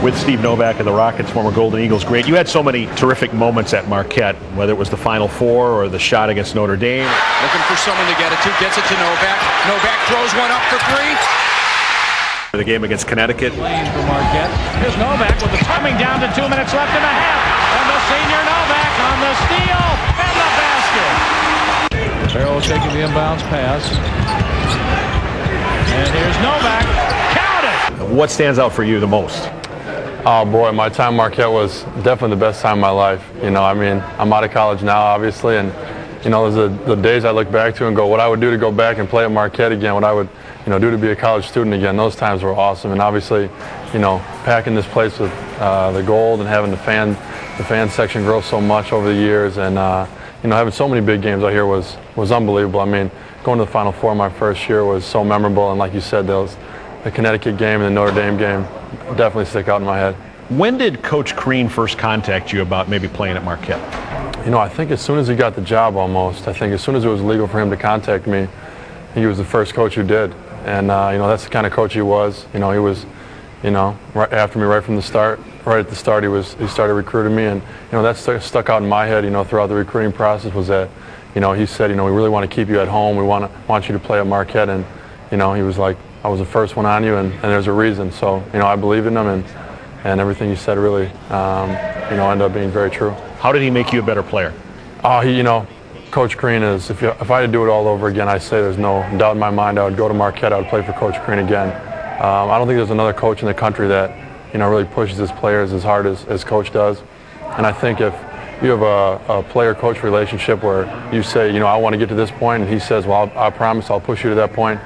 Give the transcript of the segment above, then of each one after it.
with Steve Novak and the Rockets, former Golden Eagles great. You had so many terrific moments at Marquette, whether it was the Final Four or the shot against Notre Dame. Looking for someone to get it to, gets it to Novak. Novak throws one up for three. The game against Connecticut. Lane for Marquette. Here's Novak with the coming down to 2 minutes left in the half. And the senior Novak on the steal and the basket. Farrell taking the inbounds pass. And here's Novak. Count it! What stands out for you the most? Oh boy, my time at Marquette was definitely the best time of my life. You know, I mean, I'm out of college now, obviously, and you know, there's the days I look back to and go, what I would do to go back and play at Marquette again, what I would, you know, do to be a college student again. Those times were awesome, and obviously, you know, packing this place with the gold and having the fan section grow so much over the years, and you know, having so many big games out here was unbelievable. I mean, going to the Final Four my first year was so memorable, and like you said, the Connecticut game and the Notre Dame game definitely stick out in my head. When did Coach Crean first contact you about maybe playing at Marquette? You know, I think as soon as he got the job almost. I think as soon as it was legal for him to contact me, he was the first coach who did. And, you know, that's the kind of coach he was. You know, he was, you know, right after me right from the start. Right at the start, he started recruiting me. And, you know, that stuck out in my head, you know, throughout the recruiting process was that, you know, he said, you know, we really want to keep you at home. We want you to play at Marquette. And, you know, he was like, I was the first one on you, and there's a reason. So, you know, I believed in him, and everything he said really, you know, ended up being very true. How did he make you a better player? You know, Coach Crean is, if I had to do it all over again, I say there's no doubt in my mind I would go to Marquette, I would play for Coach Crean again. I don't think there's another coach in the country that, you know, really pushes his players as hard as Coach does. And I think if you have a player-coach relationship where you say, you know, I want to get to this point, and he says, well, I promise I'll push you to that point,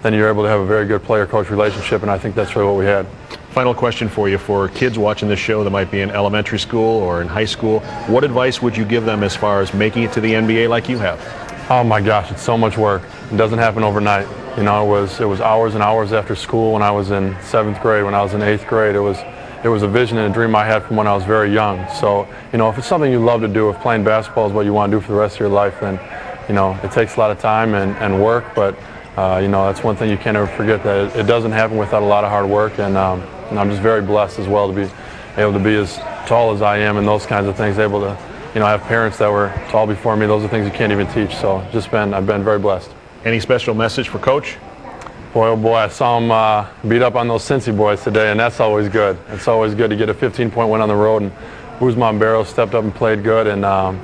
then you're able to have a very good player-coach relationship, and I think that's really what we had. Final question for you. For kids watching this show that might be in elementary school or in high school, what advice would you give them as far as making it to the NBA like you have? Oh my gosh, it's so much work. It doesn't happen overnight. You know, it was hours and hours after school when I was in 7th grade, when I was in 8th grade. It was a vision and a dream I had from when I was very young. So, you know, if it's something you love to do, if playing basketball is what you want to do for the rest of your life, then, you know, it takes a lot of time and work, but you know, that's one thing you can't ever forget, that it doesn't happen without a lot of hard work, and I'm just very blessed as well to be able to be as tall as I am and those kinds of things, able to, you know, have parents that were tall before me. Those are things you can't even teach, so I've been very blessed. Any special message for Coach? Boy, oh boy, I saw him beat up on those Cincy boys today, and that's always good. It's always good to get a 15-point win on the road, and Guzman Barrow stepped up and played good, and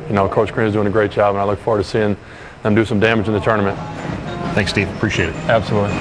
you know, Coach Crean is doing a great job, and I look forward to seeing them do some damage in the tournament. Thanks, Steve. Appreciate it. Absolutely.